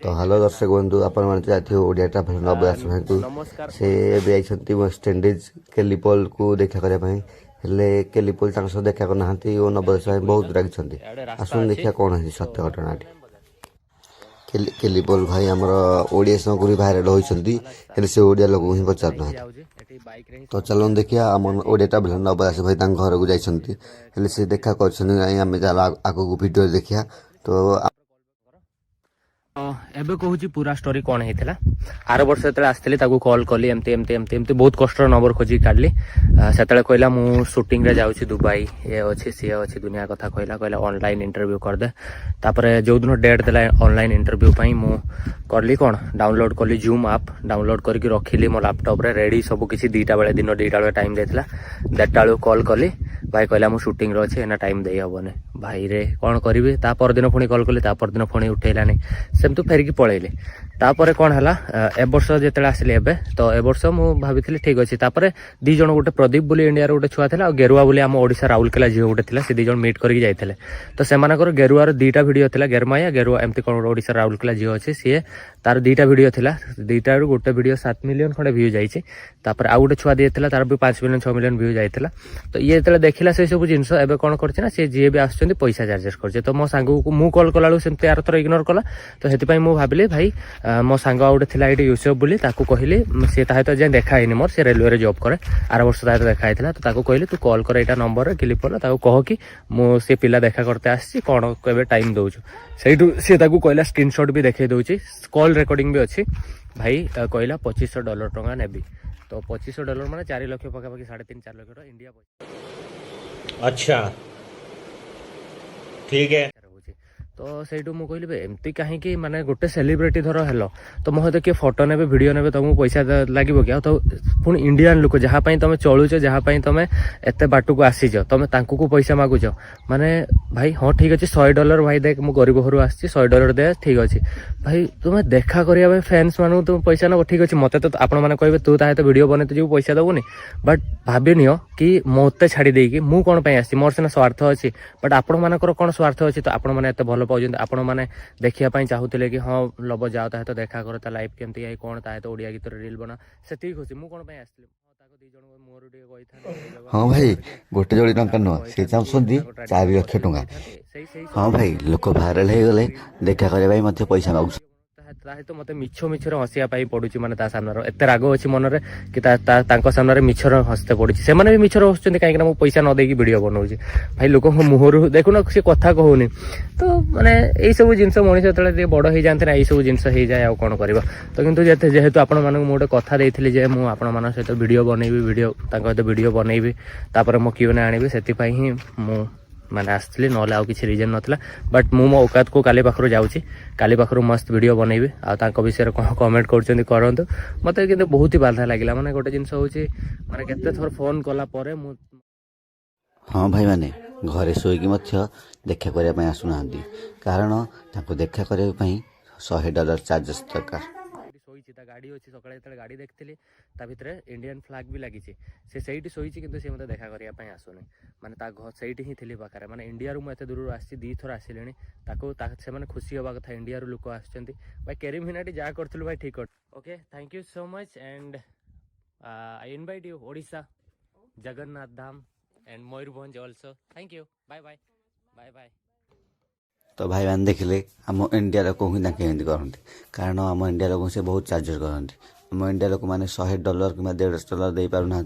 तो हेलो दर्शक बंधु आपण मैंने जाते ओडिया ट्राभेल नवदास भाई से जाइछंती वेस्टइंडीज केलिपोल को देखा करने हेले केलिपोल सह देखा करना और नवदास भाई बहुत रागिछंती आसुन देखिया कौन है सत्य घटना केलिपोल भाई आमर ओडिया संग भाइराल होती से ओडिया लोक ही पचार तो चलो देखिया आम ओडिया ट्राभेल नवदास भाई घर को जाइछंती से देखा कर आगू वीडियो देखिया तो एबे कहूँ पूरा स्टोरी कौन होता आर वर्ष जो आसती कॉल कली एमती एमती एमती एमती बहुत कष्ट नंबर खोजी काढ़ी से कहला मु शूटिंग रे जाऊँ दुबई ये अच्छी सी अच्छी दुनिया कथा कहला ऑनलाइन इंटरव्यू करदे तापर जो दिन डेट देला ऑनलाइन इंटरव्यू मु करली कौन डाउनलोड कली जूम आप डाउनलोड करके रखिली मो लैपटॉप रे रेडी सब किसी दीटा बेले दिन दीटा बेले टाइम देता देटा बेलू कॉल कली भाई कहला मु शूटिंग रे अच्छे एना टाइम दे हेबनी भाई रे कौन करी परदिन पुणी कॉल कली परदिन पुणी उठेलानी सेमती फेरिकी पलैली तापर कौन है ए वर्ष जो आसली एबे तो ए वर्ष मु भाभी ठीक अच्छे तापर दी जन गोटे प्रदीप बोली इंडिया गोटे छुआ था और गेरुआ बोली आम ओडिशा राउरकेला झील गोटे था से दी जन मीट करके जाते तो सेमानकर गेरुआर दीटा वीडियो था गेरमाया गेरुआ एमती कौन ओडिशा राउरकेला झील अच्छे सी तार दीटा वीडियो था दीटा गोटे वीडियो 7 मिलियन खंडे व्यू जाइए तापर आउ गोटे छुआ दिए तार भी 5 मिलियन 6 मिलियन व्यू जाइए तो ये जो देखला से सब जिन एवं कौन करना सी जी भी आसुच्च पैसा चार्जेस कर तो मो सांग को मु कॉल कला सेमती यार थर इग्नोर कला तो से मुझे भाविली भाई मो सांग गोटे थी ये यूसुफ बोली कहली सी सहित जाए देखाई मोर से रेलवे जॉब करे आर वर्ष सहित देखाई तो कहली तू कॉल कर यहाँ नंबर क्लिप कह कि मुझे पिला देखा करते आसी कौन के टाइम दौचु से कहला स्क्रीनशॉट भी देखा दूसरी कॉल रेकर्डिंग भी अच्छी भाई कहला $2500 टंका नेबी तो $2500 माने 4 लाख पाखापाखि 3.5-4 लाख इंडिया अच्छा ठीक है तो सहीठू मुझे कहली एमती कहीं माने गोटे सेलिब्रिटी धर हेलो तो मो किए फोटो ने वीडियो ने तुमको पैसा लगे कि तो पुणी इंडियान लोक जहाँपाई तुम चलुच जहाँपाई तुम एत बाट को आसीच तुम को पैसा मागुच माने भाई हाँ ठीक अच्छे $100 भाई देख मु गरीब घर आसी $100 दे ठीक अच्छे भाई तुम्हें देखा करने फैंस मानू तुम पैसा नब ठीक अच्छे मत तो आपण मैंने कहे तू ता तो वीडियो बने जो पैसा दबुनि बट भाभी नियो कि मत छाड़ी देकी मु कौन आसी मोर सीना स्वार्थ अच्छी बट आपण मानकर कौन स्वार्थ अच्छी तो आपण मैंने एत भल पाँच आपण मैंने देखापी चाहूले कि हाँ लब जाओ ता तो देखा कर लाइफ केमती आई कौन ता तो ओडिया गीत रील बना से ठीक अच्छे मुझे कौन आसली हाँ भाई गोटे जोड़ी टंका नुह सी चाहते 4 लाख टंका हाँ भाई लोक भाइराल हो गले देखा करने पैसा मागुच तो मत मिछ मिछर हसिया पड़ू माने सामने एत राग अच्छी मन कि सामने मिछर हसते पड़ी से भी मिछर हसुच्च कहीं पैसा न देकी वीडियो बनाऊँ भाई लोक मुहर देखुन सी कथा कहूनी तो माने यही सब जिन मनीष जो बड़ हो जाते ना यही सब जिन हो जाए आ कौन कर तो कितु जेहेतु आपण मानक गोटे कथा देती मुझे सहित वीडियो बनैबी वीडियो सहित वीडियो बनैबी तापर मो क्यूने आनी से ही मु मैंने आसती ना आउ कि रिजन नाला बट मु मो औकात को काली पाखर जाऊँगी काली पाखर मस्त वीडियो बनैबी आ विषय कौन कमेंट करूँ मत कि बहुत ही बाधा लगे मैंने गोटे जिन हूँ मैंने केते थर फोन कला हाँ भाई मैंने घरे शोक देखा करने आसुना कारण देखा करने $100 चार्जेस दरकार गाड़ी अच्छी सकाଳେ ଯେତେବେଳେ ଗାଡ଼ି ଦେଖିଥିଲି ତା ଭିତରେ ଇଣ୍ଡିଆନ୍ ଫ୍ଲାଗ ବି ଲାଗିଛି ସେ ସେଇଠି ଶୋଇଛି କିନ୍ତୁ ସେ ମୋତେ ଦେଖା କରିବା ପାଇଁ ଆସୁନି ମାନେ ତା ଘର ସେଇଠି ହିଁ ଥିଲି ପାଖରେ ମାନେ ଇଣ୍ଡିଆରୁ ମୁଁ ଏତେ ଦୂରରୁ ଆସିଛି 2 ଥର ଆସିଲିଣି ତାକୁ ସେମାନେ ଖୁସି ହେବା କଥା ଇଣ୍ଡିଆରୁ ଲୋକ ଆସୁଛନ୍ତି ଭାଇ କେରିମ୍ ହିନାଟି ଯାହା କରିଥିଲୁ ଭାଇ ଠିକ୍ କରିଥିଲୁ okay thank you so much and I invite you Odisha Jagannath Dham and Mayurbhanj also thank you bye bye bye bye तो भाई मैंने देखिले आम इंडिया लोक ही करते कारण आम इंडिया लोक से बहुत चार्जेस करते आम इंडिया लोक मैंने $100 कि $150 दे पार ना